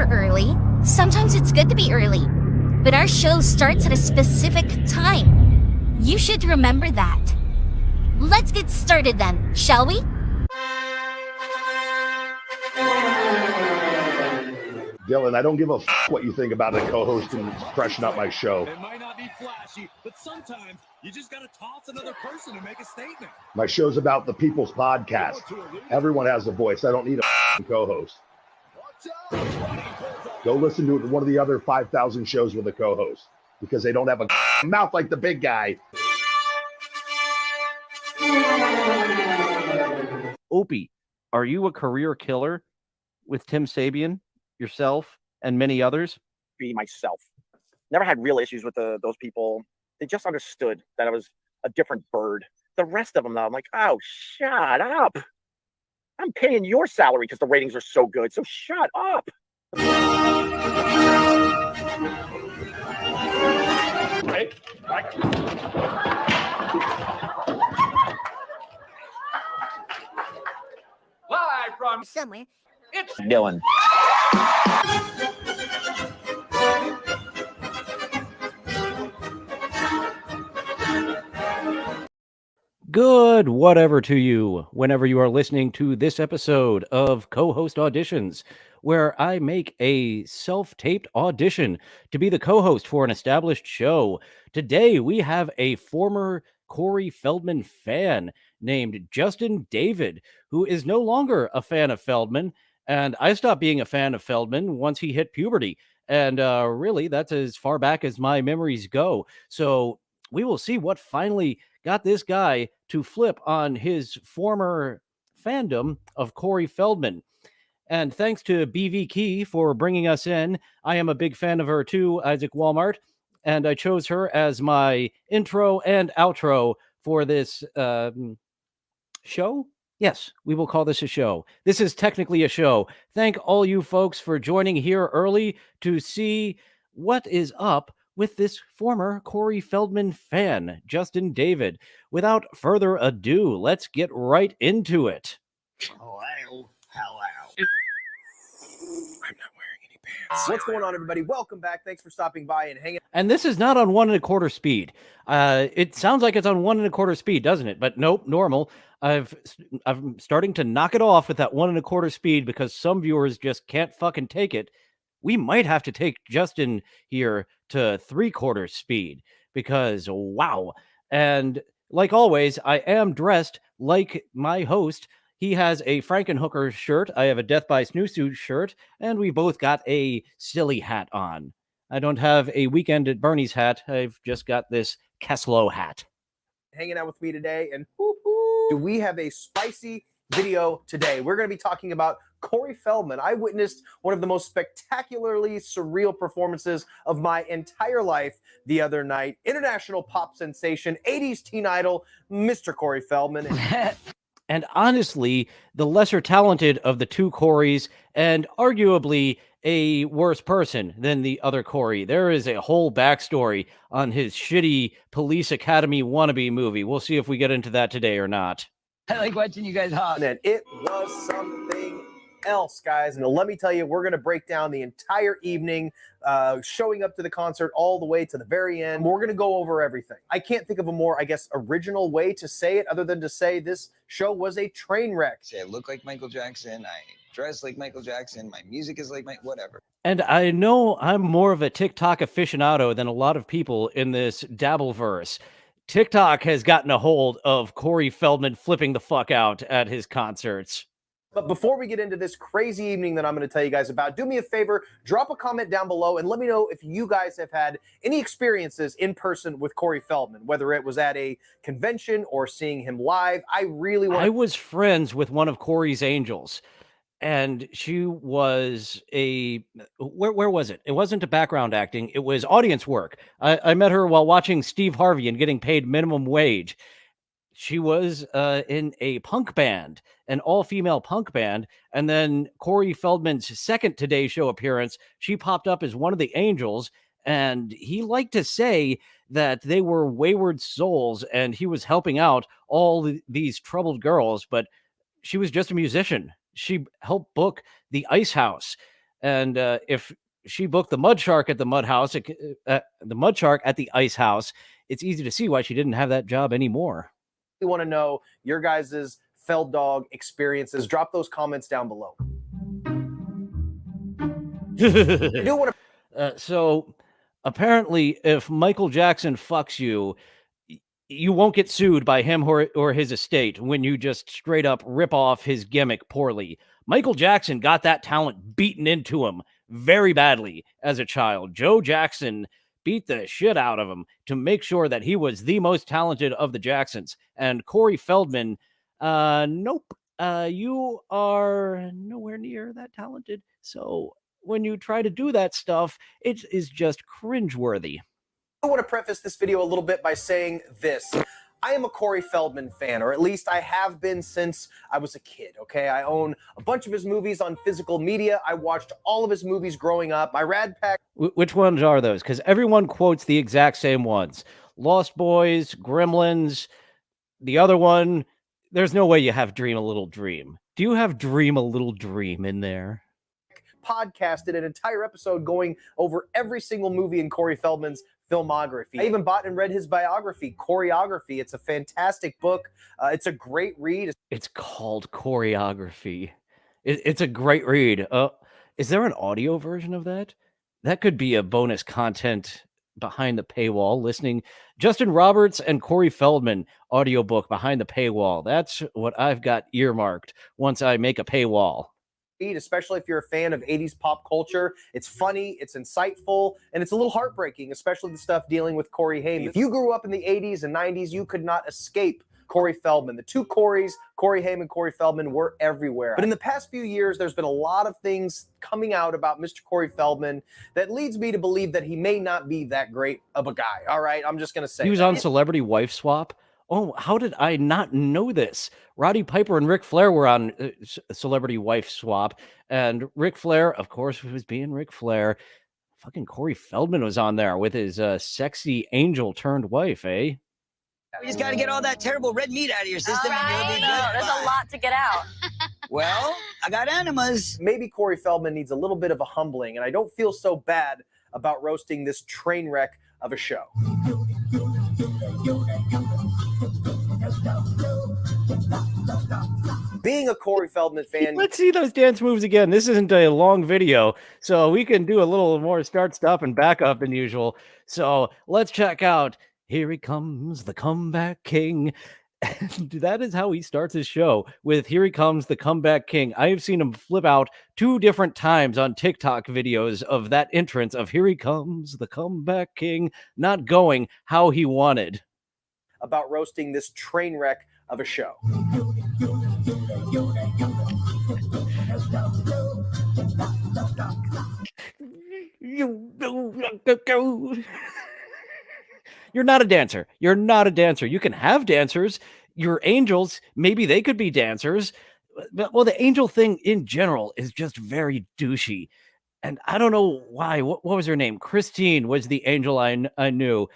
here early. Sometimes it's good to be early. But our show starts at a specific time. You should remember that. Let's get started then, shall we? Dillon, I don't give a what you think about a co-host and freshen up my show. It might not be flashy, but sometimes you just got to toss another person to make a statement. My show's about the people's podcast. Everyone has a voice. I don't need a co-host. Go listen to one of the other 5,000 shows with a co-host because they don't have a mouth like the big guy. Opie, are you a career killer with Tim Sabian, yourself, and many others? Be myself. Never had real issues with those people. They just understood that I was a different bird. The rest of them, though, I'm like, oh, shut up. I'm paying your salary because the ratings are so good, so shut up. Right. Live from Somewhere. it's Dillon. Good whatever to you, whenever you are listening to this episode of Co-Host Auditions, where I make a self-taped audition to be the co-host for an established show. Today, we have a former Corey Feldman fan named Justin David, who is no longer a fan of Feldman, and I stopped being a fan of Feldman once he hit puberty, and really, that's as far back as my memories go. So we will see what finally got this guy to flip on his former fandom of Corey Feldman. And thanks to BV Key for bringing us in. I am a big fan of her too, Isaac Walmart, and I chose her as my intro and outro for this show. Yes, we will call this a show. This is technically a show. Thank all you folks for joining here early to see what is up with this former Corey Feldman fan, Justin David. Without further ado, let's get right into it. Hello. I'm not wearing any pants. What's going on, everybody? Welcome back. Thanks for stopping by and hanging. And this is not on 1 1/4 speed. It sounds like it's on 1 1/4 speed, doesn't it? But nope, normal. I'm starting to knock it off with that 1 1/4 speed because some viewers just can't fucking take it. We might have to take Justin here to 3/4 speed because wow. And like always, I am dressed like my host. He has a Frankenhooker shirt. I have a Death by Snooze shirt, and we both got a silly hat on. I don't have a Weekend at Bernie's hat. I've just got this Keslow hat. Hanging out with me today, and we have a spicy video today. We're going to be talking about Corey Feldman. I witnessed one of the most spectacularly surreal performances of my entire life the other night. International pop sensation, 80s teen idol, Mr. Corey Feldman. And honestly, the lesser talented of the two Coreys, and arguably a worse person than the other Corey. There is a whole backstory on his shitty Police Academy wannabe movie. We'll see if we get into that today or not. I like watching you guys hop. And it was something else, guys. And let me tell you, we're going to break down the entire evening, showing up to the concert all the way to the very end. We're going to go over everything. I can't think of a more, original way to say it other than to say this show was a train wreck. Say I look like Michael Jackson. I dress like Michael Jackson. My music is like whatever. And I know I'm more of a TikTok aficionado than a lot of people in this Dabbleverse. TikTok has gotten a hold of Corey Feldman flipping the fuck out at his concerts. But before we get into this crazy evening that I'm going to tell you guys about, do me a favor, drop a comment down below and let me know if you guys have had any experiences in person with Corey Feldman, whether it was at a convention or seeing him live. I was friends with one of Corey's angels, and she was where was it? It wasn't a background acting. It was audience work. I met her while watching Steve Harvey and getting paid minimum wage. She was in a punk band, an all-female punk band, and then Corey Feldman's second Today Show appearance, she popped up as one of the angels, and he liked to say that they were wayward souls, and he was helping out all these troubled girls, but she was just a musician. She helped book the Ice House, And if she booked the mud shark at the mud house, the mud shark at the ice house, it's easy to see why she didn't have that job anymore. We want to know your guys' Feld Dog experiences. Drop those comments down below. I do want to. So apparently, if Michael Jackson fucks you, you won't get sued by him or his estate when you just straight up rip off his gimmick poorly. Michael Jackson got that talent beaten into him very badly as a child. Joe Jackson beat the shit out of him to make sure that he was the most talented of the Jacksons. And Corey Feldman, nope, you are nowhere near that talented. So when you try to do that stuff, it is just cringeworthy. I want to preface this video a little bit by saying this. I am a Corey Feldman fan, or at least I have been since I was a kid, okay? I own a bunch of his movies on physical media. I watched all of his movies growing up. My Rad Pack... Which ones are those? Because everyone quotes the exact same ones. Lost Boys, Gremlins, the other one. There's no way you have Dream a Little Dream. Do you have Dream a Little Dream in there? Podcasted an entire episode going over every single movie in Corey Feldman's filmography. I even bought and read his biography, Choreography. It's a fantastic book. It's a great read. It's called Choreography. It's a great read. Is there an audio version of that? That could be a bonus content behind the paywall. Listening Justin Roberts and Corey Feldman audiobook behind the paywall. That's what I've got earmarked once I make a paywall. Especially if you're a fan of 80s pop culture. It's funny, it's insightful, and it's a little heartbreaking, especially the stuff dealing with Corey Haim. If you grew up in the 80s and 90s, you could not escape Corey Feldman. The two Coreys, Corey Haim and Corey Feldman, were everywhere. But in the past few years, there's been a lot of things coming out about Mr. Corey Feldman that leads me to believe that he may not be that great of a guy. All right, I'm just going to say. He was on Celebrity Wife Swap. Oh, how did I not know this? Roddy Piper and Ric Flair were on Celebrity Wife Swap, and Ric Flair, of course, was being Ric Flair. Fucking Corey Feldman was on there with his sexy angel turned wife, eh? We just got to get all that terrible red meat out of your system. Right. And you'll be No, good. there's a lot to get out. Well, I got enemas. Maybe Corey Feldman needs a little bit of a humbling, and I don't feel so bad about roasting this train wreck of a show. Being a Corey Feldman fan... Let's see those dance moves again. This isn't a long video, so we can do a little more start, stop, and back up than usual. So let's check out Here He Comes, the Comeback King. And that is how he starts his show, with Here He Comes, the Comeback King. I have seen him flip out 2 different times on TikTok videos of that entrance of Here He Comes, the Comeback King, not going how he wanted. About roasting this train wreck of a show. You're not a dancer. You're not a dancer. You can have dancers. Your angels, maybe they could be dancers. But, well, the angel thing in general is just very douchey. And I don't know why. What was her name? Christine was the angel I knew.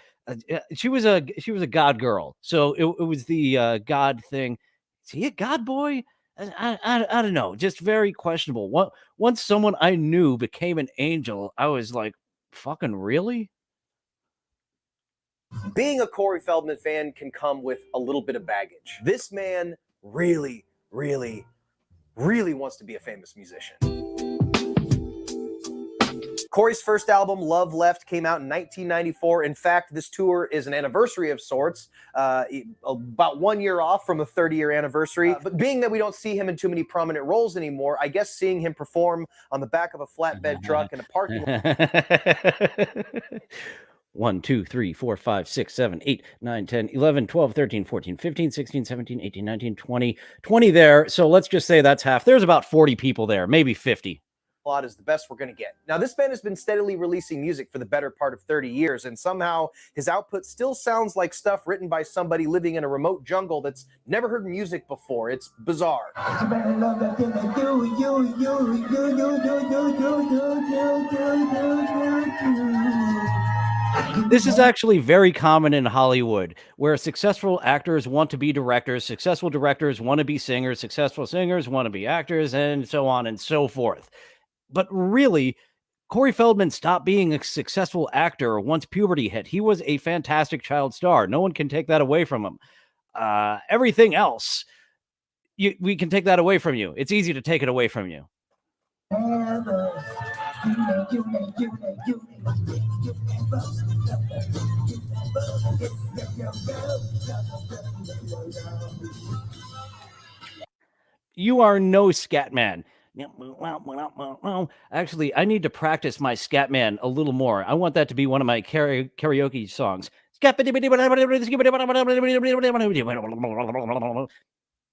She was a god girl. So it was the god thing. Is he a god boy? I don't know. Just very questionable. Once someone I knew became an angel, I was like, fucking really? Being a Corey Feldman fan can come with a little bit of baggage. This man really, really, really wants to be a famous musician. Corey's first album, Love Left, came out in 1994. In fact, this tour is an anniversary of sorts, about 1 year off from a 30-year anniversary. But being that we don't see him in too many prominent roles anymore, I guess seeing him perform on the back of a flatbed truck in a parking lot. 1, 2, 3, 4, 5, 6, 7, 8, 9, 10, 11, 12, 13, 14, 15, 16, 17, 18, 19, 20. 20 there. So let's just say that's half. There's about 40 people there, maybe 50. Is the best we're going to get. Now, this band has been steadily releasing music for the better part of 30 years, and somehow his output still sounds like stuff written by somebody living in a remote jungle that's never heard music before. It's bizarre. This is actually very common in Hollywood, where successful actors want to be directors, successful directors want to be singers, successful singers want to be actors, and so on and so forth. But really, Corey Feldman stopped being a successful actor once puberty hit. He was a fantastic child star. No one can take that away from him. Everything else, we can take that away from you. It's easy to take it away from you. You are no scat man. Actually, I need to practice my scat man a little more. I want that to be one of my karaoke songs.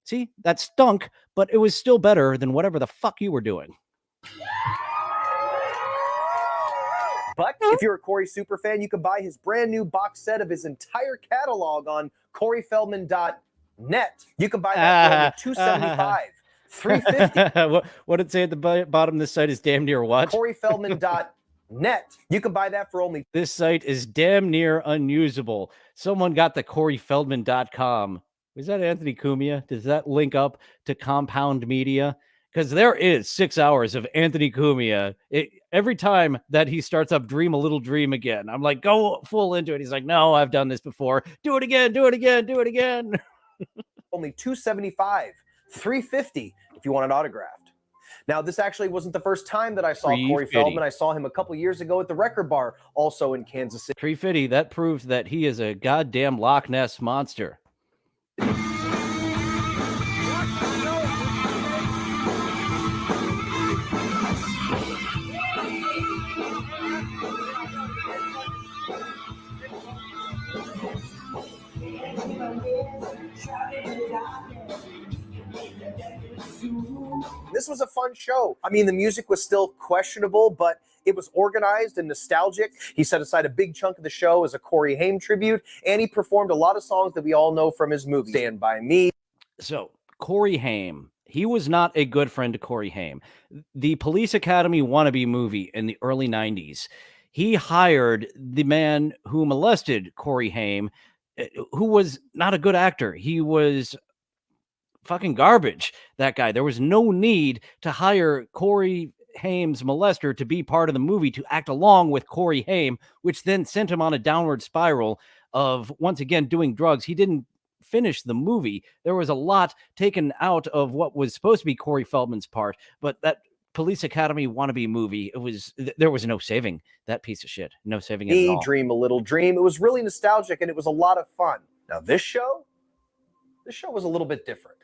See, that stunk, but it was still better than whatever the fuck you were doing. But if you're a Corey superfan, you can buy his brand new box set of his entire catalog on CoreyFeldman.net. You can buy that for only $275, $350. What did it say at the bottom? This site is damn near what? CoreyFeldman.net. You can buy that for only. This site is damn near unusable. Someone got the CoreyFeldman.com. Was that Anthony Cumia? Does that link up to Compound Media? Because there is 6 hours of Anthony Cumia. Every time that he starts up Dream a Little Dream again, I'm like, go full into it. He's like, no, I've done this before. Do it again, do it again, do it again. Only $275, $350 if you want it autographed. Now, this actually wasn't the first time that I saw Corey Feldman. I saw him a couple years ago at the Record Bar, also in Kansas City. $350, that proves that he is a goddamn Loch Ness monster. This was a fun show. I mean, the music was still questionable, but it was organized and nostalgic. He set aside a big chunk of the show as a Corey Haim tribute, and he performed a lot of songs that we all know from his movie, Stand By Me. So, Corey Haim, he was not a good friend to Corey Haim. The Police Academy wannabe movie in the early 90s, he hired the man who molested Corey Haim, who was not a good actor. He was fucking garbage, that guy. There was no need to hire Corey Haim's molester to be part of the movie to act along with Corey Haim, which then sent him on a downward spiral of, once again, doing drugs. He didn't finish the movie. There was a lot taken out of what was supposed to be Corey Feldman's part, but that Police Academy wannabe movie, there was no saving that piece of shit. No saving it at all. Dream a Little Dream. It was really nostalgic and it was a lot of fun. Now this show was a little bit different.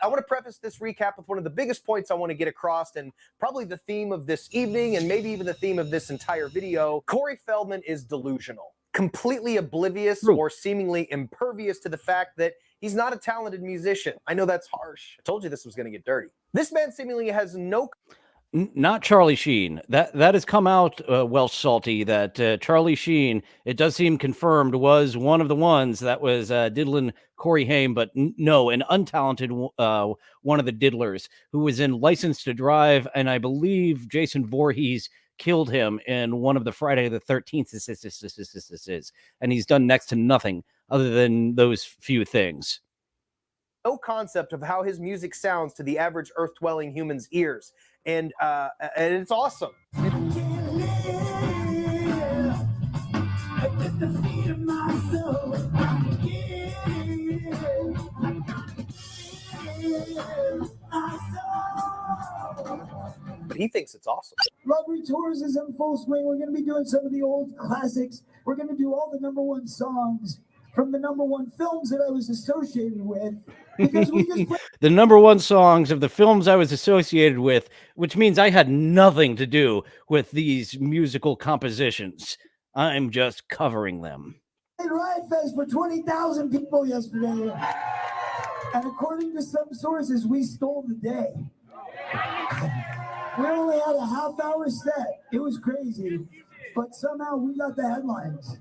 I want to preface this recap with one of the biggest points I want to get across, and probably the theme of this evening, and maybe even the theme of this entire video. Corey Feldman is delusional, completely oblivious or seemingly impervious to the fact that he's not a talented musician. I know that's harsh. I told you this was going to get dirty. This man seemingly has no... Not Charlie Sheen. That has come out Welsh salty, that Charlie Sheen, it does seem confirmed, was one of the ones that was diddling Corey Haim, but no, an untalented one of the diddlers who was in License to Drive, and I believe Jason Voorhees killed him in one of the Friday the 13th, and he's done next to nothing other than those few things. No concept of how his music sounds to the average earth-dwelling human's ears. And it's awesome. He thinks it's awesome. Rubbery Tours is in full swing. We're going to be doing some of the old classics. We're going to do all the #1 songs from the #1 films that I was associated with. Because we just the #1 songs of the films I was associated with, which means I had nothing to do with these musical compositions. I'm just covering them. Riot Fest for 20,000 people yesterday. And according to some sources, we stole the day. We only had a half-hour set. It was crazy. But somehow we got the headlines.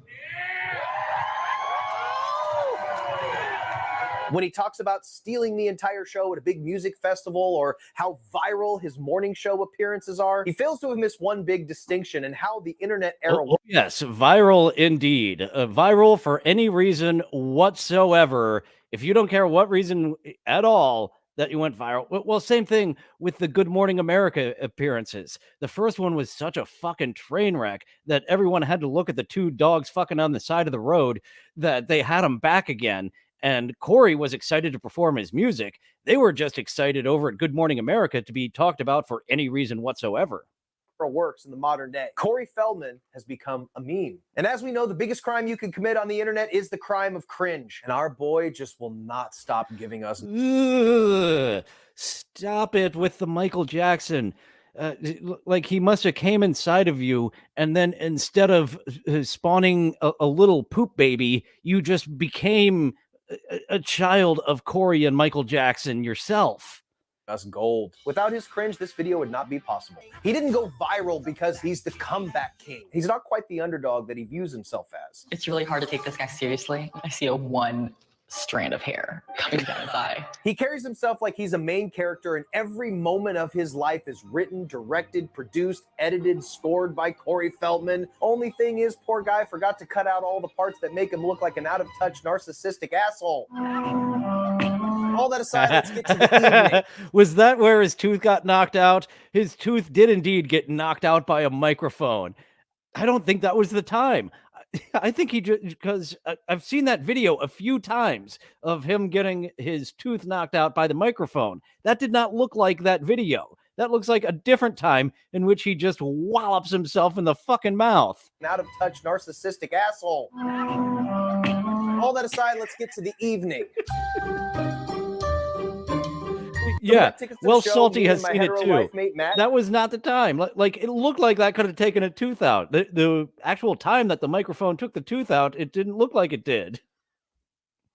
When he talks about stealing the entire show at a big music festival, or how viral his morning show appearances are, he fails to have missed one big distinction in how the internet era works. Yes, viral indeed. Viral for any reason whatsoever. If you don't care what reason at all, that you went viral. Well, same thing with the Good Morning America appearances. The first one was such a fucking train wreck that everyone had to look at the two dogs fucking on the side of the road that they had them back again. And Corey was excited to perform his music. They were just excited over at Good Morning America to be talked about for any reason whatsoever. Works in the modern day. Corey Feldman has become a meme. And as we know, the biggest crime you can commit on the internet is the crime of cringe. And our boy just will not stop giving us. Ugh, stop it with the Michael Jackson. Like he must have came inside of you, and then instead of spawning a little poop baby, you just became a child of Corey and Michael Jackson yourself. Us gold. Without his cringe, this video would not be possible. He didn't go viral because he's the comeback king. He's not quite the underdog that he views himself as. It's really hard to take this guy seriously. I see a one strand of hair coming down his eye. He carries himself like he's a main character, and every moment of his life is written, directed, produced, edited, scored by Corey Feldman. Only thing is, poor guy forgot to cut out all the parts that make him look like an out-of-touch narcissistic asshole. All that aside, let's get to the evening. Was that where his tooth got knocked out? His tooth did indeed get knocked out by a microphone. I don't think that was the time. I think he just, because I've seen that video a few times of him getting his tooth knocked out by the microphone. That did not look like that video. That looks like a different time in which he just wallops himself in the fucking mouth. An out-of-touch narcissistic asshole. All that aside, let's get to the evening. Yeah, well, Salty has seen it too. That was not the time. Like it looked like that could have taken a tooth out. The actual time that the microphone took the tooth out, it didn't look like it did.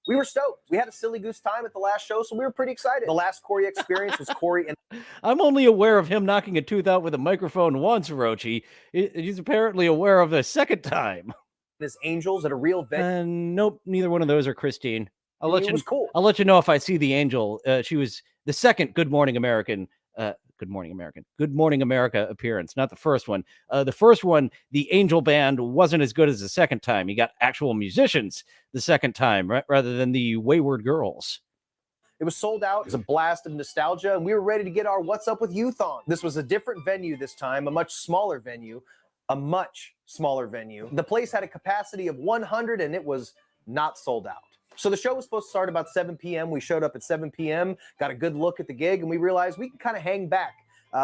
We were stoked. We had a silly goose time at the last show, so we were pretty excited. The last Corey experience was Corey and I'm only aware of him knocking a tooth out with a microphone once, Orochi. He's apparently aware of the second time. His angels at a real venue. And nope, neither one of those are Christine. I'll let you. Cool. I'll let you know if I see the angel. She was the second Good Morning American. Good Morning America appearance, not the first one. The first one, the Angel Band wasn't as good as the second time. You got actual musicians the second time, right, rather than the Wayward Girls. It was sold out. It was a blast of nostalgia, and we were ready to get our What's Up with Youth on. This was a different venue this time, a much smaller venue. The place had a capacity of 100, and it was not sold out. So the show was supposed to start about 7 p.m. We showed up at 7 p.m., got a good look at the gig, and we realized we could kind of hang back.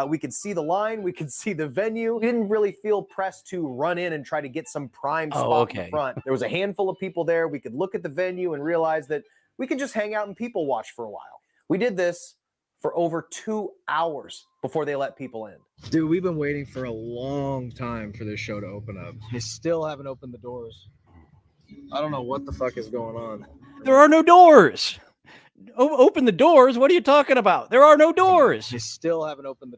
We could see the line. We could see the venue. We didn't really feel pressed to run in and try to get some prime spot in the front. There was a handful of people there. We could look at the venue and realize that we could just hang out and people watch for a while. We did this for over 2 hours before they let people in. Dude, we've been waiting for a long time for this show to open up. They still haven't opened the doors. I don't know what the fuck is going on. There are no doors. Open the doors? What are you talking about? There are no doors. They still haven't opened the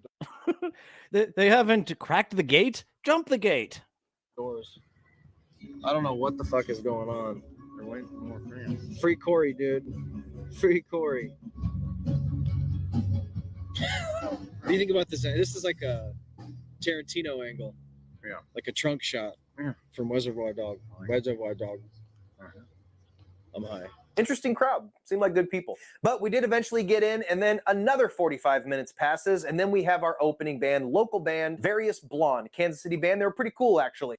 doors. They haven't cracked the gate? Jump the gate. Doors. I don't know what the fuck is going on. Free Corey, dude. Free Corey. What do you think about this? This is like a Tarantino angle. Yeah. Like a trunk shot from Reservoir Dog. I'm high. Interesting crowd. Seemed like good people. But we did eventually get in, and then another 45 minutes passes, and then we have our opening band, local band, Various Blonde, Kansas City band. They were pretty cool, actually.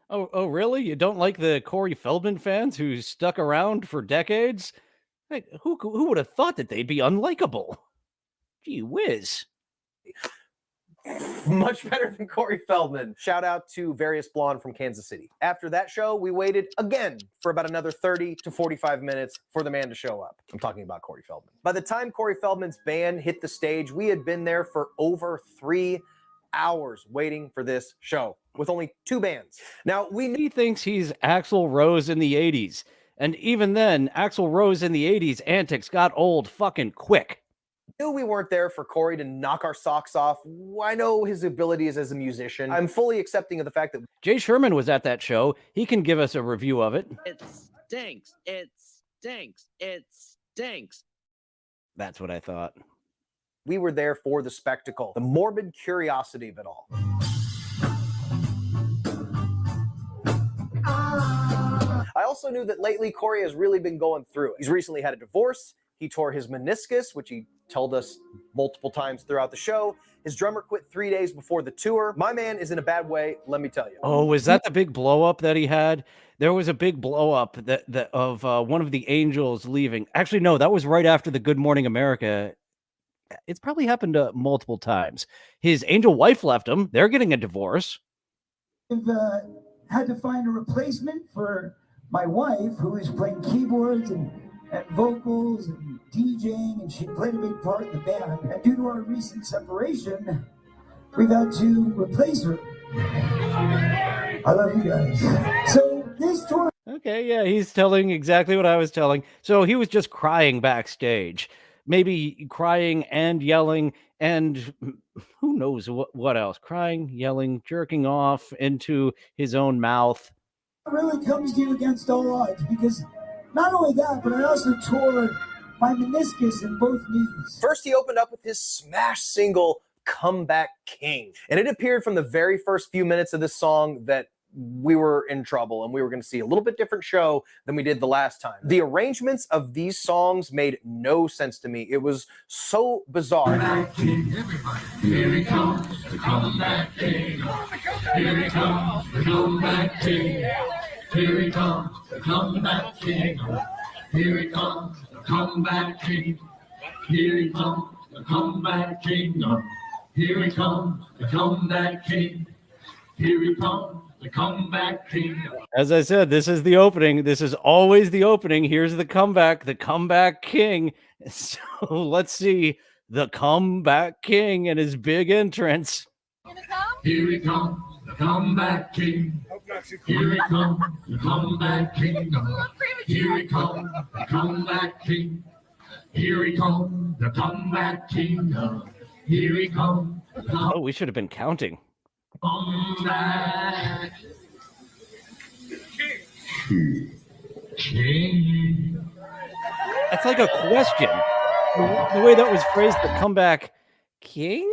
Oh, really? You don't like the Corey Feldman fans who stuck around for decades? Hey, who would have thought that they'd be unlikable? Gee whiz. Much better than Corey Feldman. Shout out to Various Blonde from Kansas City. After that show, we waited again for about another 30 to 45 minutes for the man to show up. I'm talking about Corey Feldman. By the time Corey Feldman's band hit the stage, we had been there for over 3 hours waiting for this show with only 2 bands. Now, he thinks he's Axl Rose in the 80s. And even then, Axl Rose in the 80s antics got old fucking quick. We weren't there for Corey to knock our socks off. I know his abilities as a musician. I'm fully accepting of the fact that Jay Sherman was at that show. He can give us a review of it. It stinks. It stinks. It stinks. That's what I thought. We were there for the spectacle, the morbid curiosity of it all. I also knew that lately Corey has really been going through it. He's recently had a divorce. He tore his meniscus, which he told us multiple times throughout the show. His drummer quit 3 days before the tour. My man is in a bad way, let me tell you. Oh, was that the big blow up that he had? There was a big blow up that of one of the Angels leaving. Actually, no, that was right after the Good Morning America. It's probably happened multiple times. His Angel wife left him. They're getting a divorce. I've had to find a replacement for my wife, who is playing keyboards and vocals and DJing, and she played a big part in the band. And due to our recent separation, we've had to replace her. I love you guys. So this tour. Okay, yeah, he's telling exactly what I was telling. So he was just crying backstage, maybe crying and yelling, and who knows what else? Crying, yelling, jerking off into his own mouth. It really comes to you against all odds, because not only that, but I also tore my meniscus in both knees. First, he opened up with his smash single, Comeback King. And it appeared from the very first few minutes of this song that we were in trouble and we were going to see a little bit different show than we did the last time. The arrangements of these songs made no sense to me. It was so bizarre. Here he comes, the comeback king. Here he comes, the comeback king. Here he comes, the comeback king. Here he comes, the comeback king. Here he comes, the comeback king. Here he comes, the comeback king. Here he comes, the comeback king. As I said, this is the opening. This is always the opening. Here's the comeback king. So let's see the comeback king and his big entrance. Here he comes, the comeback king. Here he comes, the comeback king. Here he comes, the comeback king. Here he comes, the comeback king. Here he comes. Oh, we should have been counting. Comeback king. That's like a question. The way that was phrased, the comeback king?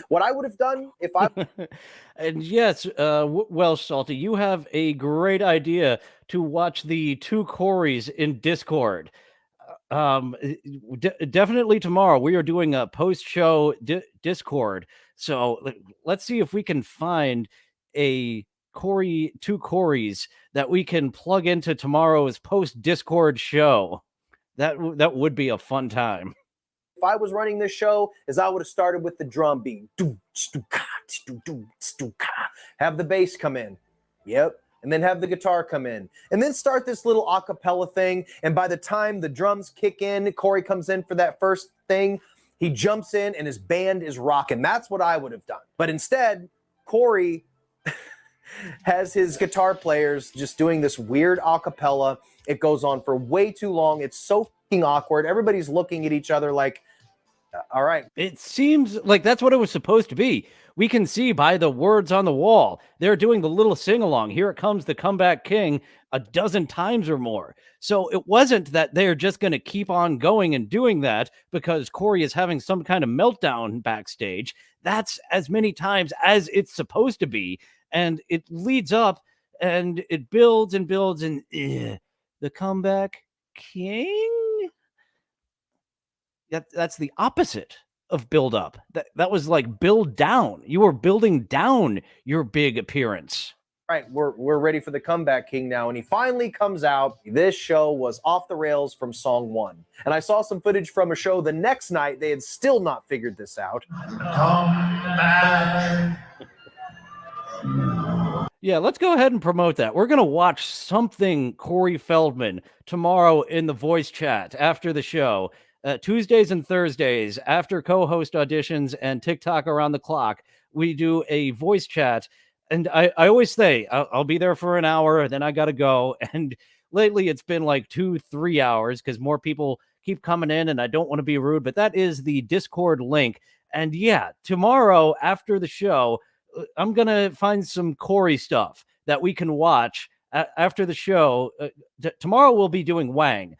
What I would have done if I... And yes, well, Salty, you have a great idea to watch the two Coreys in Discord. Definitely tomorrow. We are doing a post-show Discord. So let's see if we can find two Coreys that we can plug into tomorrow's post-Discord show. That would be a fun time. If I was running this show, is I would have started with the drum beat. Have the bass come in. Yep. And then have the guitar come in. And then start this little a cappella thing. And by the time the drums kick in, Corey comes in for that first thing. He jumps in and his band is rocking. That's what I would have done. But instead, Corey has his guitar players just doing this weird a cappella. It goes on for way too long. It's so fucking awkward. Everybody's looking at each other like, all right. It seems like that's what it was supposed to be. We can see by the words on the wall. They're doing the little sing-along. Here it comes, the comeback king, a dozen times or more. So it wasn't that they're just going to keep on going and doing that because Corey is having some kind of meltdown backstage. That's as many times as it's supposed to be. And it leads up and it builds and builds and the comeback king? That's the opposite of build up. That was like build down. You were building down your big appearance. Right, we're ready for the comeback king now, and he finally comes out. This show was off the rails from song one. And I saw some footage from a show the next night. They had still not figured this out. Yeah, let's go ahead and promote that. We're going to watch something Corey Feldman tomorrow in the voice chat after the show. Tuesdays and Thursdays after co-host auditions and TikTok around the clock, we do a voice chat. And I always say I'll be there for an hour, then I got to go. And lately it's been like 2-3 hours because more people keep coming in and I don't want to be rude, but that is the Discord link. And yeah, tomorrow after the show, I'm going to find some Corey stuff that we can watch after the show, tomorrow we'll be doing Wang,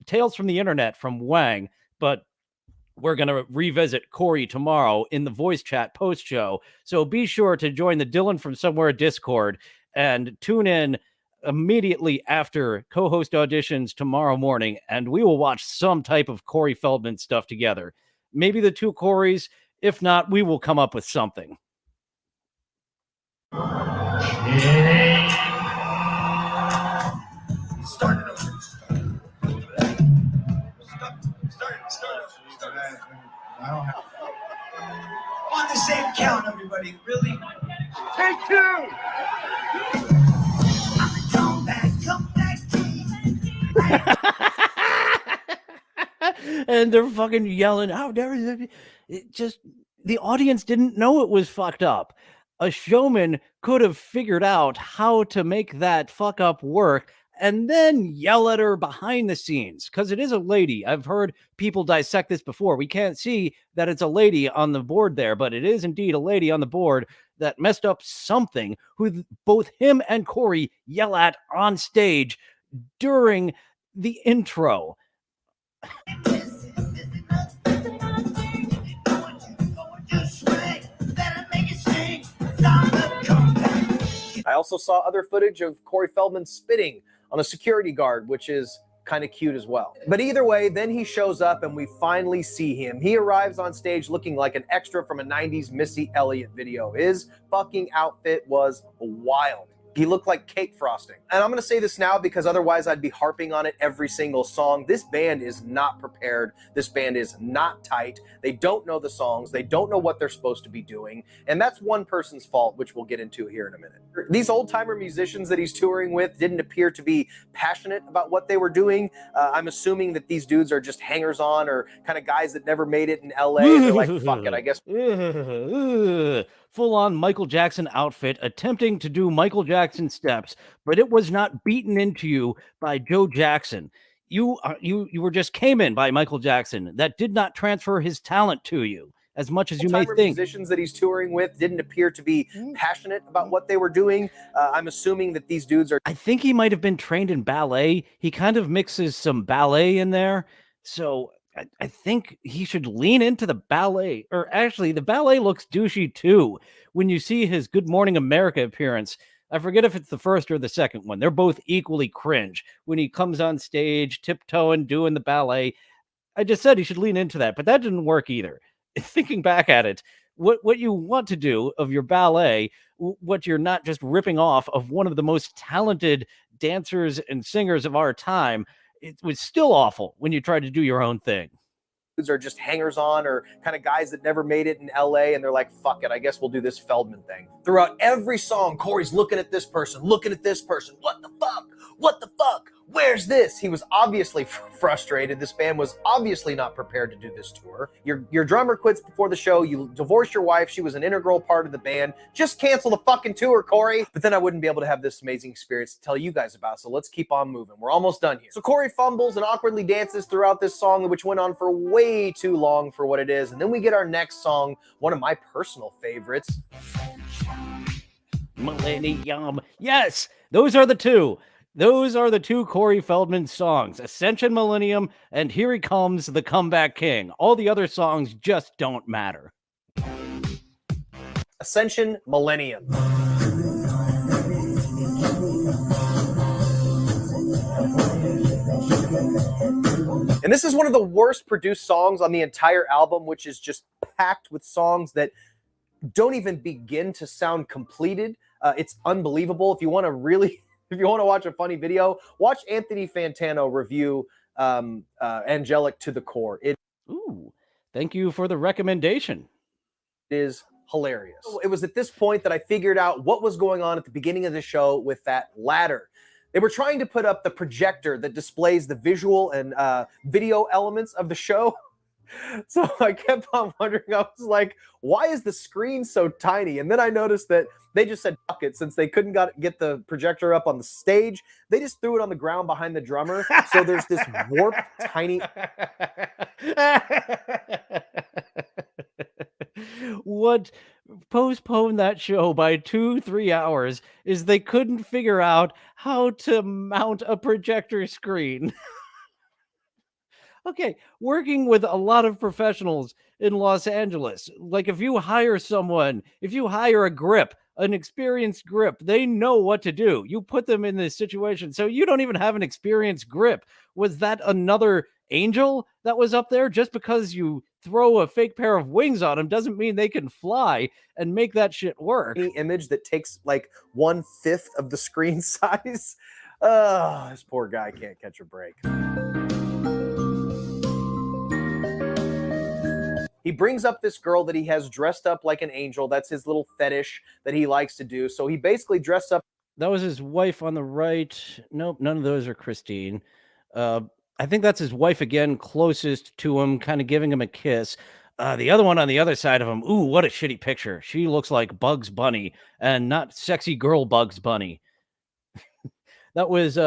Tales from the Internet from Wang, but we're going to revisit Corey tomorrow in the voice chat post show. So be sure to join the Dillon from Somewhere Discord and tune in immediately after co-host auditions tomorrow morning, and we will watch some type of Corey Feldman stuff together. Maybe the two Coreys. If not, we will come up with something. On the same count, everybody. Really? Take two. Come back, And they're fucking yelling, how dare you? It just, the audience didn't know it was fucked up. A showman could have figured out how to make that fuck up work and then yell at her behind the scenes, because it is a lady. I've heard people dissect this before. We can't see that it's a lady on the board there, but it is indeed a lady on the board that messed up something, who both him and Corey yell at on stage during the intro. I also saw other footage of Corey Feldman spitting on a security guard, which is kind of cute as well. But either way, then he shows up and we finally see him. He arrives on stage looking like an extra from a 90s Missy Elliott video. His fucking outfit was wild. He looked like cake frosting. And I'm going to say this now because otherwise I'd be harping on it every single song. This band is not prepared. This band is not tight. They don't know the songs. They don't know what they're supposed to be doing. And that's one person's fault, which we'll get into here in a minute. These old-timer musicians that he's touring with didn't appear to be passionate about what they were doing. I'm assuming that these dudes are just hangers-on or kind of guys that never made it in LA. And they're like, fuck it, I guess. Full-on Michael Jackson outfit, attempting to do Michael Jackson steps, but it was not beaten into you by Joe Jackson. You were just came in by Michael Jackson. That did not transfer his talent to you as much as you may think. Musicians that he's touring with didn't appear to be passionate about what they were doing. I'm assuming that these dudes are... I think he might have been trained in ballet. He kind of mixes some ballet in there. So I think he should lean into the ballet. Or actually, the ballet looks douchey too. When you see his Good Morning America appearance, I forget if it's the first or the second one. They're both equally cringe. When he comes on stage, tiptoeing, doing the ballet. I just said he should lean into that, but that didn't work either. Thinking back at it, what you want to do of your ballet, what you're not just ripping off of one of the most talented dancers and singers of our time, it was still awful when you tried to do your own thing. Are just hangers-on or kind of guys that never made it in LA and they're like, fuck it, I guess we'll do this Feldman thing. Throughout every song, Corey's looking at this person, looking at this person. What the fuck? What the fuck? Where's this? He was obviously frustrated. This band was obviously not prepared to do this tour. Your drummer quits before the show. You divorced your wife. She was an integral part of the band. Just cancel the fucking tour, Corey. But then I wouldn't be able to have this amazing experience to tell you guys about. So let's keep on moving. We're almost done here. So Corey fumbles and awkwardly dances throughout this song, which went on for way too long for what it is. And then we get our next song, one of my personal favorites. Millennium. Yes, those are the two. Those are the two Corey Feldman songs, Ascension Millennium and Here He Comes, the Comeback King. All the other songs just don't matter. Ascension Millennium. And this is one of the worst produced songs on the entire album, which is just packed with songs that don't even begin to sound completed. It's unbelievable. If you want to watch a funny video, watch Anthony Fantano review Angelic to the Core. Ooh, thank you for the recommendation. It is hilarious. It was at this point that I figured out what was going on at the beginning of the show with that ladder. They were trying to put up the projector that displays the visual and video elements of the show. So I kept on wondering, I was like, why is the screen so tiny? And then I noticed that they just said, fuck it, since they couldn't get the projector up on the stage, they just threw it on the ground behind the drummer. So there's this warped, tiny... postponed that show by 2-3 hours is they couldn't figure out how to mount a projector screen. Okay, working with a lot of professionals in Los Angeles, like if you hire someone, if you hire a grip, an experienced grip, they know what to do. You put them in this situation. So you don't even have an experienced grip. Was that another angel that was up there? Just because you throw a fake pair of wings on them doesn't mean they can fly and make that shit work. Any image that takes like 1/5 of the screen size. This poor guy can't catch a break. He brings up this girl that he has dressed up like an angel. That's his little fetish that he likes to do. So he basically dressed up. That was his wife on the right. Nope, none of those are Christine. I think that's his wife again, closest to him, kind of giving him a kiss. The other one on the other side of him, ooh, what a shitty picture. She looks like Bugs Bunny, and not sexy girl Bugs Bunny. That was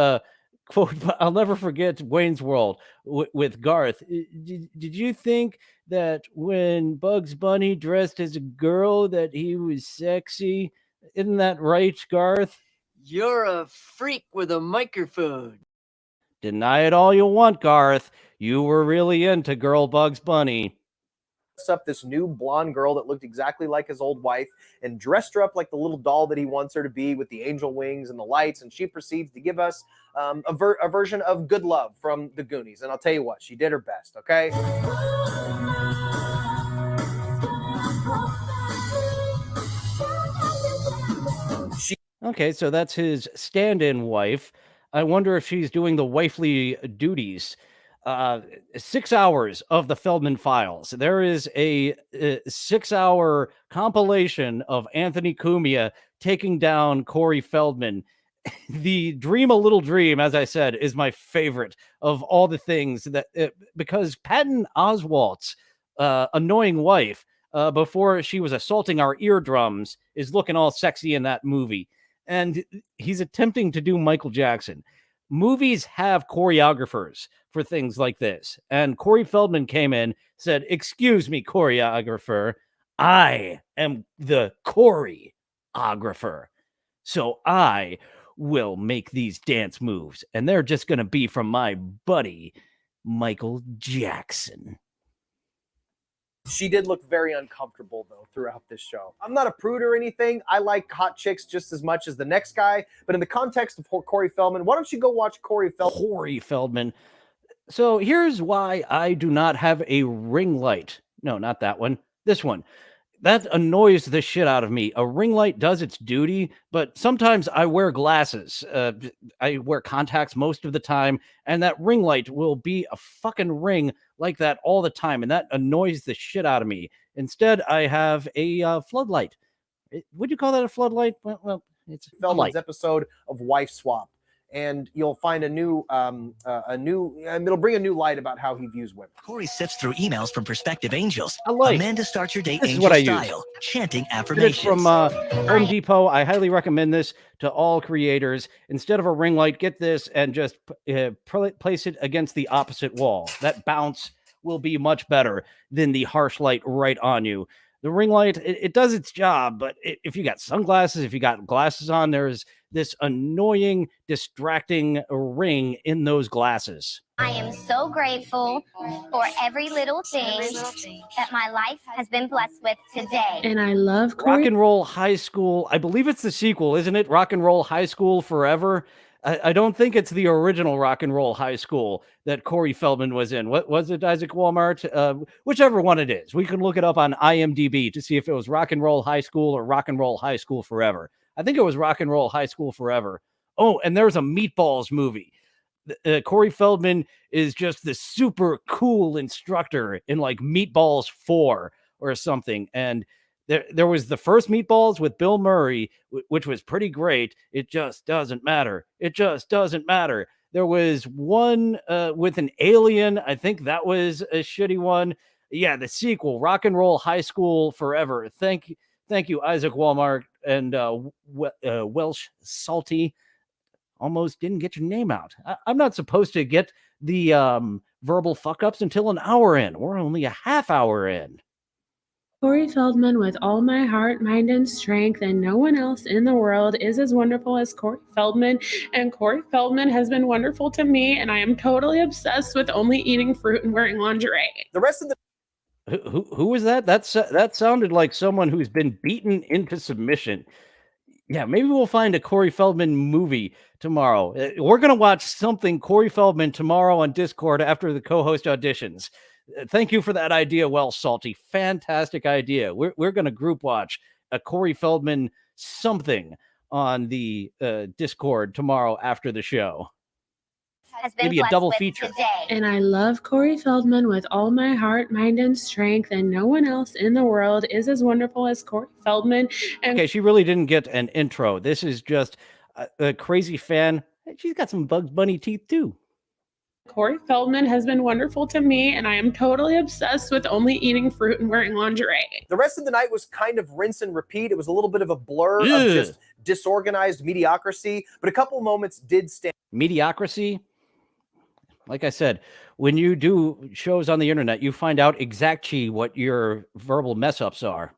quote, I'll never forget Wayne's World with Garth. Did you think that when Bugs Bunny dressed as a girl that he was sexy? Isn't that right, Garth? You're a freak with a microphone. Deny it all you want, Garth. You were really into girl Bugs Bunny. Up this new blonde girl that looked exactly like his old wife and dressed her up like the little doll that he wants her to be, with the angel wings and the lights, and she proceeds to give us a version of Good Love from the Goonies. And I'll tell you what, she did her best. Okay. Okay, so that's his stand-in wife. I wonder if she's doing the wifely duties. 6 hours of the Feldman Files. There is a 6-hour compilation of Anthony Cumia taking down Corey Feldman. The Dream a Little Dream, as I said, is my favorite of all the things that because Patton Oswalt's annoying wife, before she was assaulting our eardrums, is looking all sexy in that movie. And he's attempting to do Michael Jackson. Movies have choreographers for things like this. And Corey Feldman came in, said, "Excuse me, choreographer. I am the choreographer. So I will make these dance moves. And they're just going to be from my buddy, Michael Jackson." She did look very uncomfortable, though, throughout this show. I'm not a prude or anything. I like hot chicks just as much as the next guy. But in the context of Corey Feldman, why don't you go watch Corey Feldman? Corey Feldman. So here's why I do not have a ring light. No, not that one. This one. That annoys the shit out of me. A ring light does its duty, but sometimes I wear glasses. I wear contacts most of the time, and that ring light will be a fucking ring like that all the time, and that annoys the shit out of me. Instead, I have a floodlight. Would you call that a floodlight? Well, it's Feldman's episode of Wife Swap. And you'll find it'll bring a new light about how he views women. Corey sifts through emails from prospective angels. Amanda starts your date this angel is what I style, use. chanting It's affirmations. from Home Depot. I highly recommend this to all creators. Instead of a ring light, get this and just place it against the opposite wall. That bounce will be much better than the harsh light right on you. The ring light, it does its job, but if you got sunglasses, if you got glasses on, there's this annoying, distracting ring in those glasses. I am so grateful for every little thing that my life has been blessed with today. And I love Rock and Roll High School. I believe it's the sequel, isn't it? Rock and Roll High School Forever. I don't think it's the original Rock and Roll High School that Corey Feldman was in. What was it, Isaac Walmart? Whichever one it is. We can look it up on IMDb to see if it was Rock and Roll High School or Rock and Roll High School Forever. I think it was Rock and Roll High School Forever. Oh, and there's a Meatballs movie. Corey Feldman is just the super cool instructor in like Meatballs 4 or something. And there was the first Meatballs with Bill Murray, which was pretty great. It just doesn't matter. It just doesn't matter. There was one with an alien. I think that was a shitty one. Yeah, the sequel, Rock and Roll High School Forever. Thank you, Isaac Walmart and Welsh Salty. Almost didn't get your name out. I'm not supposed to get the verbal fuck-ups until an hour in. We're only a half hour in. Corey Feldman with all my heart, mind, and strength, and no one else in the world is as wonderful as Corey Feldman. And Corey Feldman has been wonderful to me, and I am totally obsessed with only eating fruit and wearing lingerie. The rest of the Who was that? That sounded like someone who's been beaten into submission. Yeah, maybe we'll find a Corey Feldman movie tomorrow. We're going to watch something Corey Feldman tomorrow on Discord after the co-host auditions. Thank you for that idea, Well Salty. Fantastic idea. We're going to group watch a Corey Feldman something on the Discord tomorrow after the show. Has been Maybe a blessed double with feature. today. And I love Corey Feldman with all my heart, mind, and strength, and no one else in the world is as wonderful as Corey Feldman. And Okay, she really didn't get an intro. This is just a crazy fan. She's got some Bugs Bunny teeth, too. Corey Feldman has been wonderful to me, and I am totally obsessed with only eating fruit and wearing lingerie. The rest of the night was kind of rinse and repeat. It was a little bit of a blur Ugh. of just disorganized mediocrity, but a couple moments did stand Mediocrity? Like I said, when you do shows on the internet, you find out exactly what your verbal mess-ups are.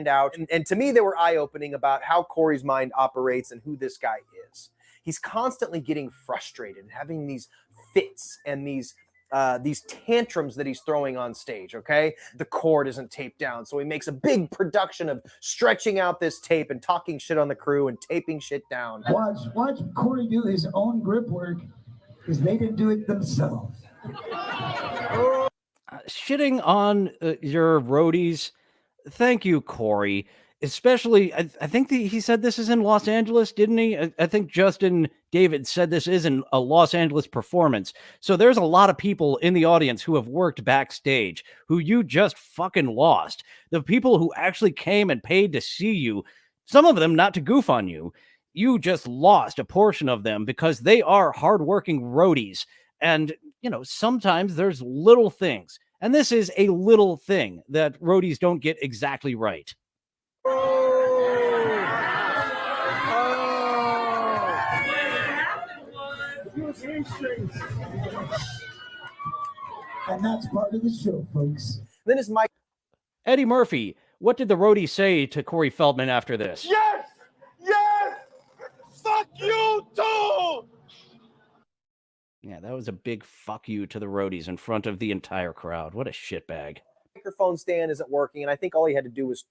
out. And to me, they were eye-opening about how Corey's mind operates and who this guy is. He's constantly getting frustrated and having these fits and these tantrums that he's throwing on stage, okay? The cord isn't taped down, so he makes a big production of stretching out this tape and talking shit on the crew and taping shit down. Watch Corey do his own grip work, because they didn't do it themselves. Shitting on your roadies. Thank you, Corey. Especially, I think he said this is in Los Angeles, didn't he? I think Justin David said this isn't a Los Angeles performance. So there's a lot of people in the audience who have worked backstage who you just fucking lost. The people who actually came and paid to see you, some of them not to goof on you. You just lost a portion of them because they are hardworking roadies. And, you know, sometimes there's little things. And this is a little thing that roadies don't get exactly right. And that's part of the show, folks. Then is Mike. Eddie Murphy, what did the roadie say to Corey Feldman after this? Yes! Yes! Fuck you too! Yeah, that was a big fuck you to the roadies in front of the entire crowd. What a shitbag. Microphone stand isn't working, and I think all he had to do was...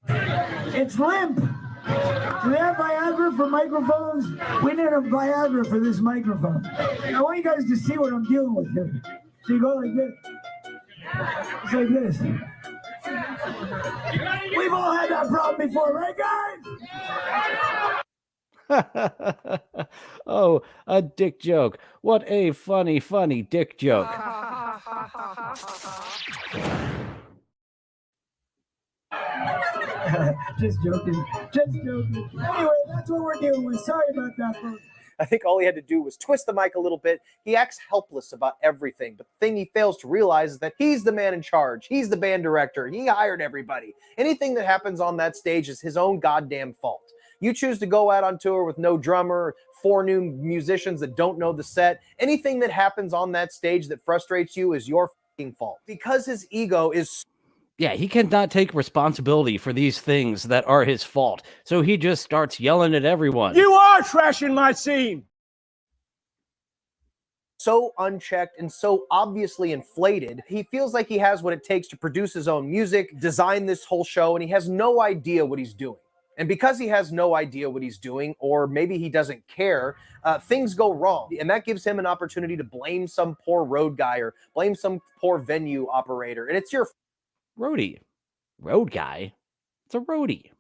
It's limp. Do they have Viagra for microphones? We need a Viagra for this microphone. I want you guys to see what I'm dealing with here. So you go like this. It's like this. We've all had that problem before, right, guys? Oh, a dick joke. What a funny, funny dick joke. Just joking. Just joking. Anyway, that's what we're dealing with. Sorry about that, folks. I think all he had to do was twist the mic a little bit. He acts helpless about everything, but the thing he fails to realize is that he's the man in charge. He's the band director. He hired everybody. Anything that happens on that stage is his own goddamn fault. You choose to go out on tour with no drummer, 4 new musicians that don't know the set. Anything that happens on that stage that frustrates you is your fucking fault. Because his ego is... Yeah, he cannot take responsibility for these things that are his fault. So he just starts yelling at everyone. You are trashing my scene! So unchecked and so obviously inflated, he feels like he has what it takes to produce his own music, design this whole show, and he has no idea what he's doing. And because he has no idea what he's doing, or maybe he doesn't care, things go wrong. And that gives him an opportunity to blame some poor road guy or blame some poor venue operator. And it's your roadie. Road guy? It's a roadie.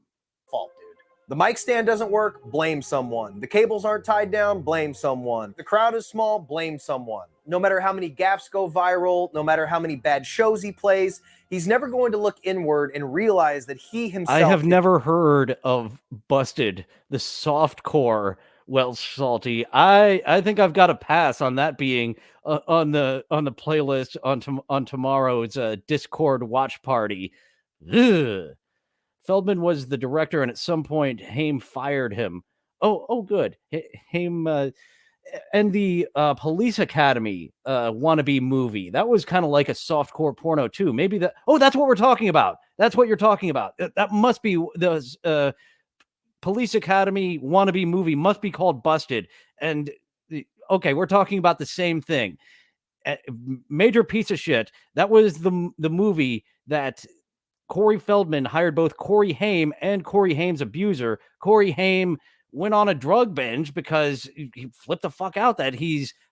fault, dude. The mic stand doesn't work, blame someone. The cables aren't tied down, blame someone. The crowd is small, blame someone. No matter how many gaffes go viral, no matter how many bad shows he plays, he's never going to look inward and realize that he himself... I have never heard of Busted, the softcore Well Salty. I think I've got a pass on that being on the playlist on tomorrow's Discord watch party. Ugh. Feldman was the director, and at some point Haim fired him. Oh, good. Haim And the Police Academy wannabe movie, that was kind of like a softcore porno too. Maybe that. Oh, that's what we're talking about. That's what you're talking about. That must be the Police Academy wannabe movie. Must be called Busted. And okay, we're talking about the same thing. Major piece of shit. That was the movie that Corey Feldman hired both Corey Haim and Corey Haim's abuser. Corey Haim went on a drug binge because he flipped the fuck out that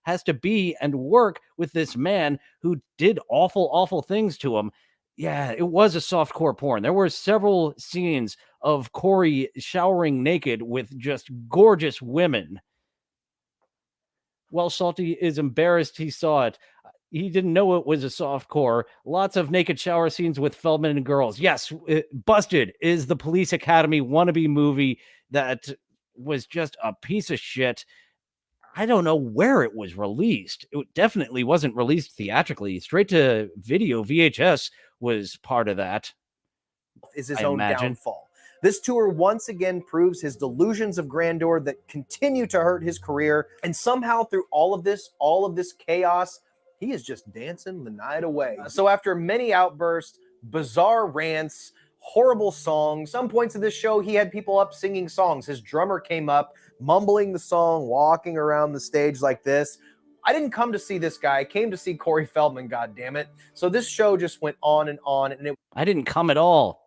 has to be and work with this man who did awful things to him. Yeah, it was a softcore porn. There were several scenes of Corey showering naked with just gorgeous women. While Salty is embarrassed he saw it. He didn't know it was a softcore. Lots of naked shower scenes with Feldman and girls. Yes, Busted is the Police Academy wannabe movie that was just a piece of shit. I don't know where it was released. It definitely wasn't released theatrically. Straight to video, VHS was part of that. Is his own downfall. This tour once again proves his delusions of grandeur that continue to hurt his career. And somehow through all of this chaos, he is just dancing the night away. So after many outbursts, bizarre rants, horrible songs, some points of this show, he had people up singing songs. His drummer came up, mumbling the song, walking around the stage like this. I didn't come to see this guy. I came to see Corey Feldman, goddammit. So this show just went on, and I didn't come at all.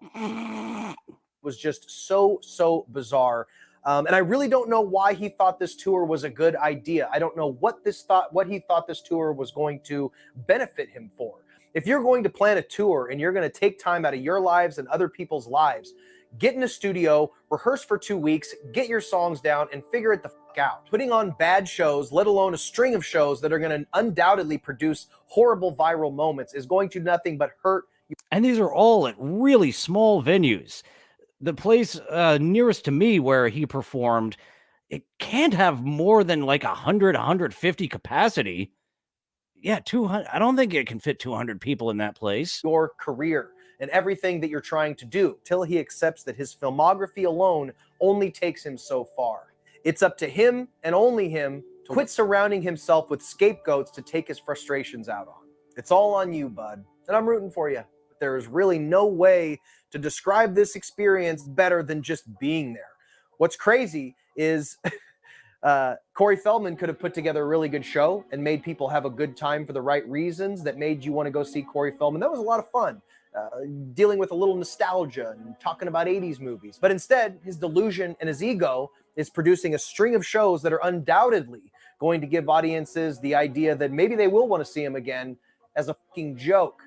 Was just so bizarre. And I really don't know why he thought this tour was a good idea. I don't know what he thought this tour was going to benefit him for. If you're going to plan a tour and you're going to take time out of your lives and other people's lives, get in a studio, rehearse for 2 weeks, get your songs down, and figure it the fuck out. Putting on bad shows, let alone a string of shows that are going to undoubtedly produce horrible viral moments, is going to nothing but hurt you. And these are all at really small venues. The place nearest to me where he performed, it can't have more than like 100, 150 capacity. Yeah, 200. I don't think it can fit 200 people in that place. Your career and everything that you're trying to do, till he accepts that his filmography alone only takes him so far. It's up to him and only him to quit surrounding himself with scapegoats to take his frustrations out on. It's all on you, bud. And I'm rooting for you. There is really no way to describe this experience better than just being there. What's crazy is Corey Feldman could have put together a really good show and made people have a good time for the right reasons that made you want to go see Corey Feldman. That was a lot of fun, dealing with a little nostalgia and talking about 80s movies. But instead, his delusion and his ego is producing a string of shows that are undoubtedly going to give audiences the idea that maybe they will want to see him again as a fucking joke,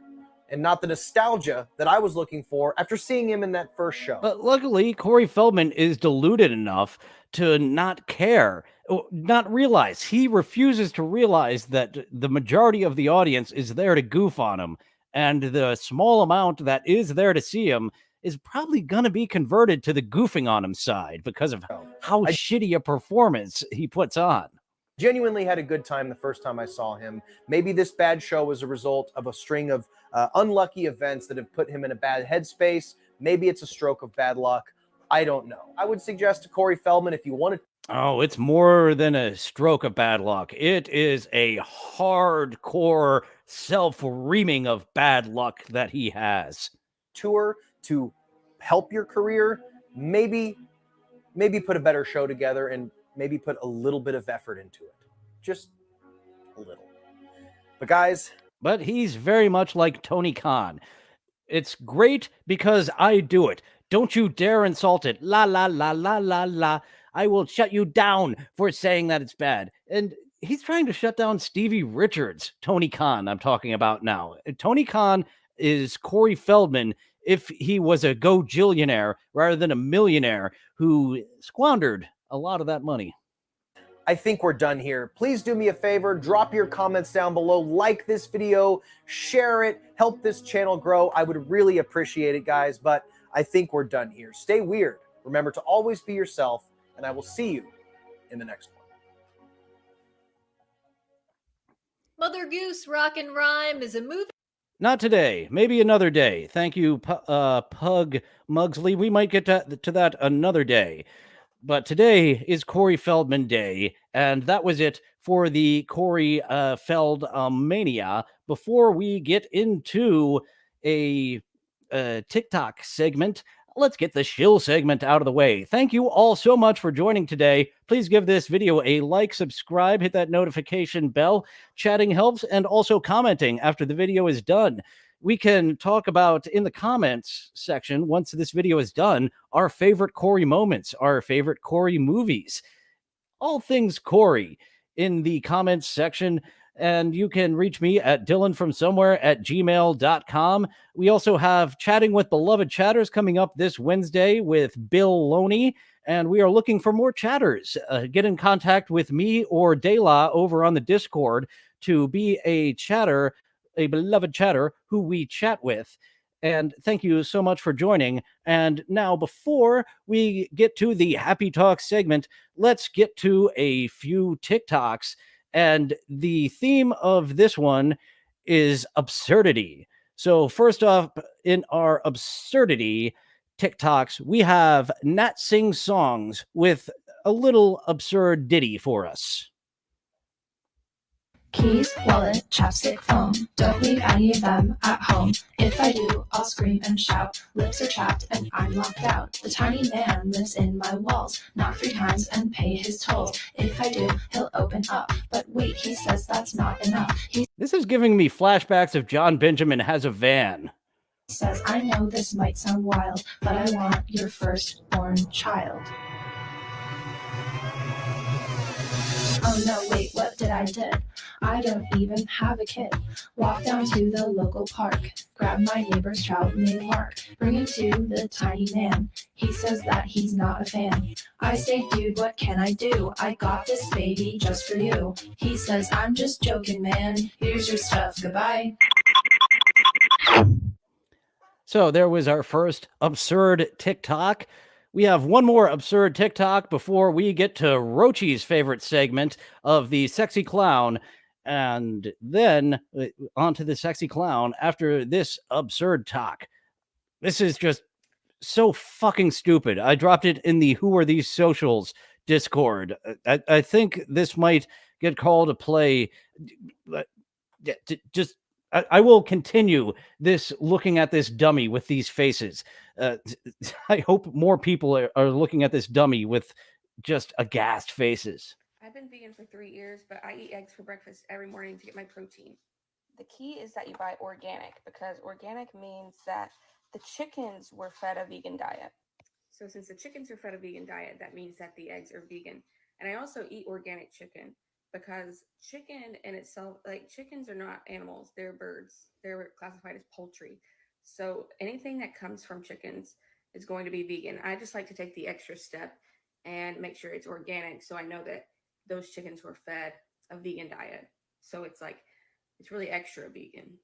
and not the nostalgia that I was looking for after seeing him in that first show. But luckily, Corey Feldman is deluded enough to not care, not realize. He refuses to realize that the majority of the audience is there to goof on him, and the small amount that is there to see him is probably going to be converted to the goofing on him side because of how shitty a performance he puts on. Genuinely had a good time the first time I saw him. Maybe this bad show was a result of a string of unlucky events that have put him in a bad headspace. Maybe it's a stroke of bad luck. I don't know. I would suggest to Corey Feldman, if you want to... Oh, it's more than a stroke of bad luck. It is a hardcore self-reaming of bad luck that he has. Tour to help your career, maybe put a better show together and maybe put a little bit of effort into it. Just a little. But guys... But he's very much like Tony Khan. It's great because I do it. Don't you dare insult it. La, la, la, la, la, la. I will shut you down for saying that it's bad. And he's trying to shut down Stevie Richards. Tony Khan, I'm talking about now. Tony Khan is Corey Feldman if he was a go-jillionaire rather than a millionaire who squandered a lot of that money. I think we're done here. Please do me a favor, drop your comments down below, like this video, share it, help this channel grow. I would really appreciate it, guys, but I think we're done here. Stay weird. Remember to always be yourself, and I will see you in the next one. Mother Goose Rock and Rhyme is a movie. Not today. Maybe another day. Thank you, Pug Mugsley. We might get to that another day. But today is Corey Feldman Day, and that was it for the Corey Feld mania. Before we get into a TikTok segment, let's get the shill segment out of the way. Thank you all so much for joining today. Please give this video a like, subscribe, hit that notification bell. Chatting helps, and also commenting after the video is done. We can talk about in the comments section, once this video is done, our favorite Corey moments, our favorite Corey movies, all things Corey in the comments section. And you can reach me at dillonfromsomewhere@gmail.com. We also have Chatting with Beloved Chatters coming up this Wednesday with Bill Loney, and we are looking for more chatters. Get in contact with me or Dela over on the Discord to be a chatter, a beloved chatter who we chat with. And thank you so much for joining. And now, before we get to the Happy Talk segment, let's get to a few TikToks. And the theme of this one is absurdity. So first off, in our absurdity TikToks, we have Nat Sing Songs with a little absurd ditty for us. Keys, wallet, chapstick, phone. Don't leave any of them at home. If I do, I'll scream and shout. Lips are chapped and I'm locked out. The tiny man lives in my walls. Knock 3 times and pay his toll. If I do, he'll open up. But wait, he says that's not enough. He This is giving me flashbacks of John Benjamin Has a Van. says, I know this might sound wild, but I want your firstborn child. Oh no, wait, what did I do? I don't even have a kid. Walk down to the local park, grab my neighbor's child named Mark, bring him to the tiny man. He says that he's not a fan. I say, dude, what can I do? I got this baby just for you. He says, I'm just joking, man. Here's your stuff, goodbye. So there was our first absurd TikTok. We have one more absurd TikTok before we get to Rochi's favorite segment of the sexy clown. And then onto the sexy clown after this absurd talk. This is just so fucking stupid. I dropped it in the Who Are These Socials Discord. I think this might get called a play. Just I will continue this looking at this dummy with these faces. I hope more people are looking at this dummy with just aghast faces. I've been vegan for 3 years, but I eat eggs for breakfast every morning to get my protein. The key is that you buy organic, because organic means that the chickens were fed a vegan diet. So since the chickens are fed a vegan diet, that means that the eggs are vegan. And I also eat organic chicken, because chicken in itself, like, chickens are not animals, they're birds. They're classified as poultry. So anything that comes from chickens is going to be vegan. I just like to take the extra step and make sure it's organic, so I know that those chickens were fed a vegan diet. So it's like, it's really extra vegan.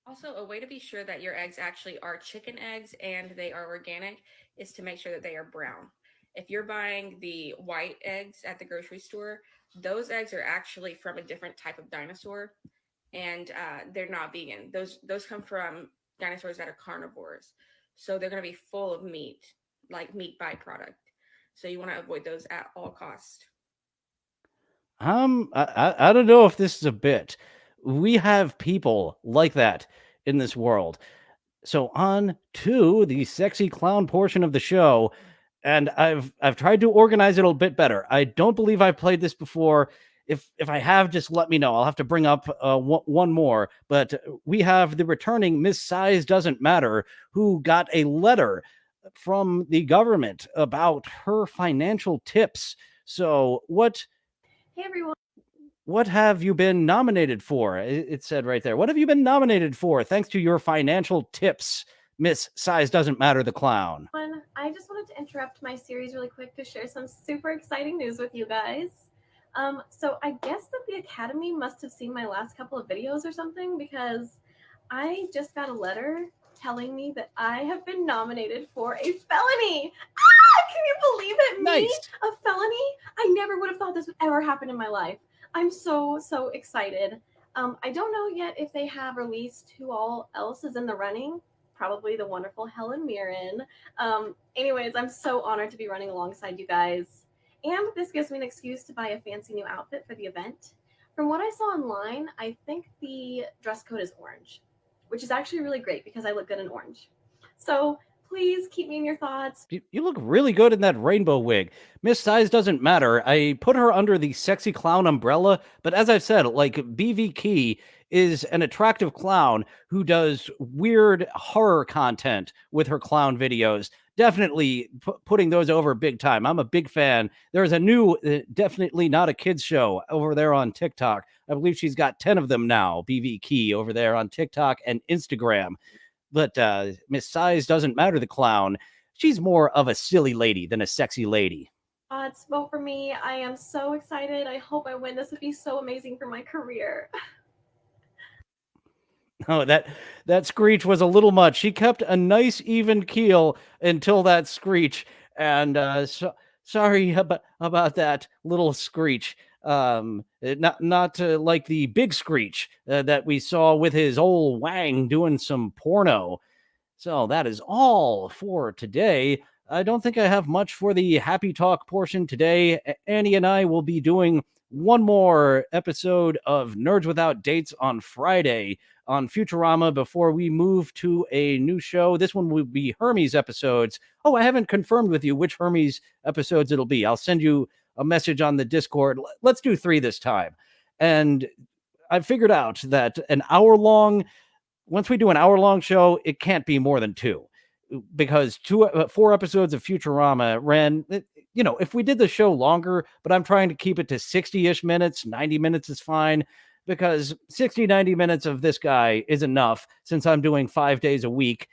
Also, a way to be sure that your eggs actually are chicken eggs and they are organic is to make sure that they are brown. If you're buying the white eggs at the grocery store, those eggs are actually from a different type of dinosaur, and they're not vegan. Those come from dinosaurs that are carnivores. So they're going to be full of meat, like meat byproduct. So you want to avoid those at all costs. I don't know if this is a bit. We have people like that in this world. So on to the sexy clown portion of the show, and I've tried to organize it a bit better. I don't believe I've played this before. If I have, just let me know. I'll have to bring up one more. But we have the returning Miss Size Doesn't Matter, who got a letter from the government about her financial tips. So Hey everyone. what have you been nominated for? It said right there. What have you been nominated for? Thanks to your financial tips, Miss Size Doesn't Matter the Clown. I just wanted to interrupt my series really quick to share some super exciting news with you guys. So I guess that the Academy must have seen my last couple of videos or something, because I just got a letter telling me that I have been nominated for a felony. Can you believe it? Nice. Me? A felony? I never would have thought this would ever happen in my life. I'm so excited. I don't know yet if they have released who all else is in the running. probably the wonderful Helen Mirren. Anyways, I'm so honored to be running alongside you guys. And this gives me an excuse to buy a fancy new outfit for the event. From what I saw online, I think the dress code is orange, which is actually really great because I look good in orange. So please keep me in your thoughts. You look really good in that rainbow wig. Miss Size doesn't matter. I put her under the sexy clown umbrella, but as I've said, like, BV Key is an attractive clown who does weird horror content with her clown videos. Definitely putting those over big time. I'm a big fan. There's a new, definitely not a kids show over there on TikTok. I believe she's got 10 of them now, BV Key, over there on TikTok and Instagram. But Miss Size doesn't matter, the clown. She's more of a silly lady than a sexy lady. It's vote for me. I am so excited. I hope I win. This would be so amazing for my career. Oh, that screech was a little much. She kept a nice even keel until that screech, and sorry about that little screech. Not like the big screech that we saw with his old Wang doing some porno. So that is all for today. I don't think I have much for the happy talk portion today. Annie and I will be doing one more episode of Nerds Without Dates on Friday on Futurama before we move to a new show. This one will be Hermes episodes. Oh, I haven't confirmed with you which Hermes episodes it'll be. I'll send you a message on the Discord. Let's do 3 this time. And I figured out that once we do an hour-long show, it can't be more than 2. Because 4 episodes of Futurama ran, if we did the show longer, but I'm trying to keep it to 60-ish minutes, 90 minutes is fine, because 60, 90 minutes of this guy is enough since I'm doing 5 days a week.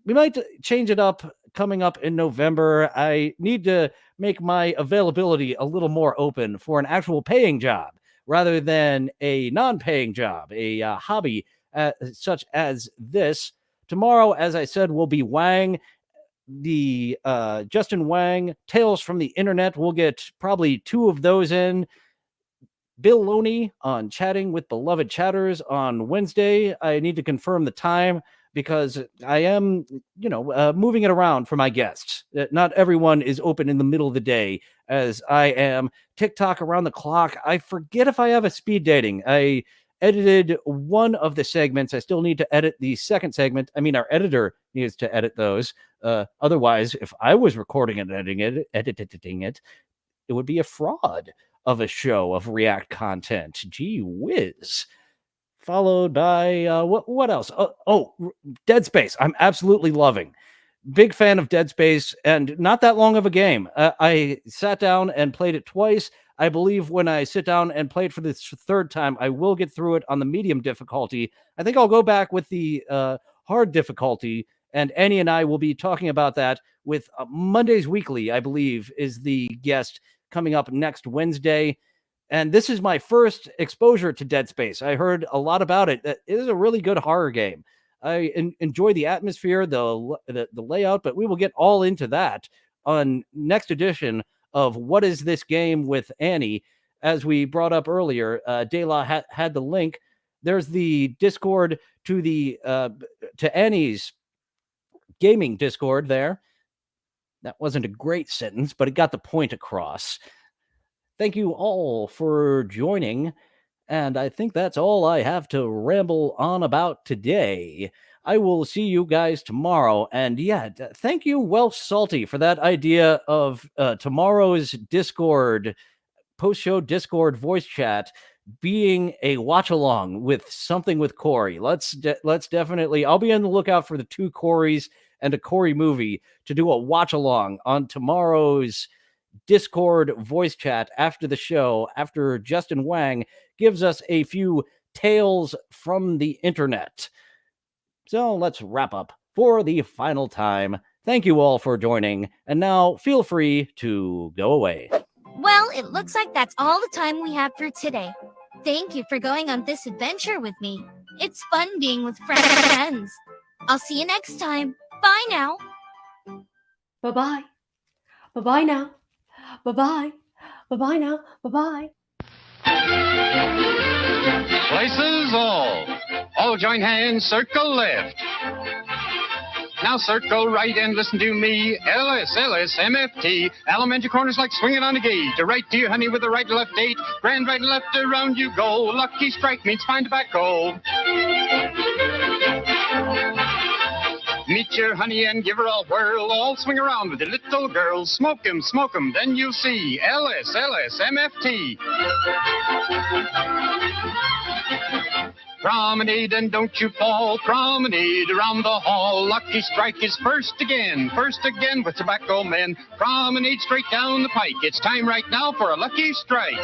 We might change it up coming up in November. I need to make my availability a little more open for an actual paying job rather than a non-paying job, a hobby such as this. Tomorrow, as I said, will be Wang, the Justin Wang, Tales from the Internet. We'll get probably 2 of those in. Bill Loney on Chatting with Beloved Chatters on Wednesday. I need to confirm the time because I am, moving it around for my guests. Not everyone is open in the middle of the day as I am. TikTok around the clock. I forget if I have a speed dating. I edited one of the segments. I still need to edit the second segment. I mean, our editor needs to edit those. Otherwise, if I was recording and editing it, it would be a fraud of a show of React content. Gee whiz. Followed by, what else? Dead Space. I'm absolutely loving. Big fan of Dead Space, and not that long of a game. I sat down and played it twice. I believe when I sit down and play it for the 3rd time, I will get through it on the medium difficulty. I think I'll go back with the hard difficulty, and Annie and I will be talking about that with Mondays Weekly, I believe, is the guest coming up next Wednesday. And this is my first exposure to Dead Space. I heard a lot about it. It is a really good horror game. I enjoy the atmosphere, the layout, but we will get all into that on next edition of What Is This Game with Annie. As we brought up earlier, Dela had the link. There's the Discord to Annie's gaming Discord there. That wasn't a great sentence, but it got the point across. Thank you all for joining, and I think that's all I have to ramble on about today. I will see you guys tomorrow, and thank you, Welsh Salty, for that idea of tomorrow's Discord, post-show Discord voice chat being a watch-along with something with Corey. Let's definitely, I'll be on the lookout for the 2 Coreys and a Corey movie to do a watch-along on tomorrow's Discord voice chat after the show, after Justin Wang gives us a few tales from the internet. So let's wrap up for the final time. Thank you all for joining, and now feel free to go away. Well, it looks like that's all the time we have for today. Thank you for going on this adventure with me. It's fun being with friends. I'll see you next time. Bye now. Bye-bye. Bye-bye now. Bye-bye. Bye-bye now. Bye-bye. Places all join hands, circle left. Now circle right and listen to me. LSMFT. Elementary corners like swinging on a gate. To right to you, honey, with the right and left 8. Grand right and left around you go. Lucky strike means fine tobacco. Meet your honey and give her a whirl. All swing around with the little girls. Smoke 'em, then you'll see. LSMFT. Promenade and don't you fall. Promenade around the hall. Lucky strike is first again with tobacco men. Promenade straight down the pike. It's time right now for a lucky strike.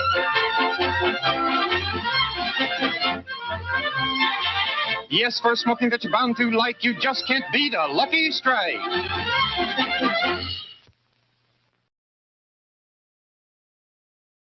Yes, for smoking that you're bound to like, you just can't beat a lucky strike.